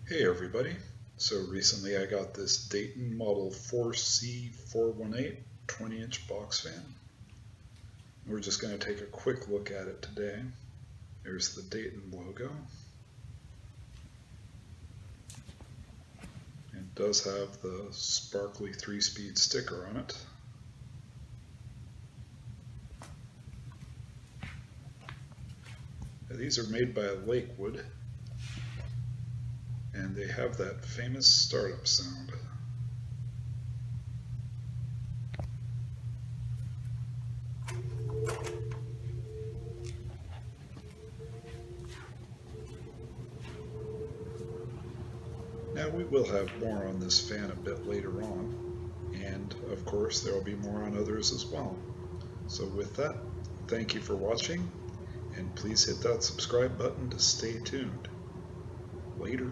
Hey everybody, so recently I got this Dayton Model 4C418 20-inch box fan. We're just going to take a quick look at it today. There's the Dayton logo. It does have the sparkly 3-speed sticker on it. These are made by Lakewood, and they have that famous startup sound. Now we will have more on this fan a bit later on, and of course there will be more on others as well. So with that, thank you for watching, and please hit that subscribe button to stay tuned. Later.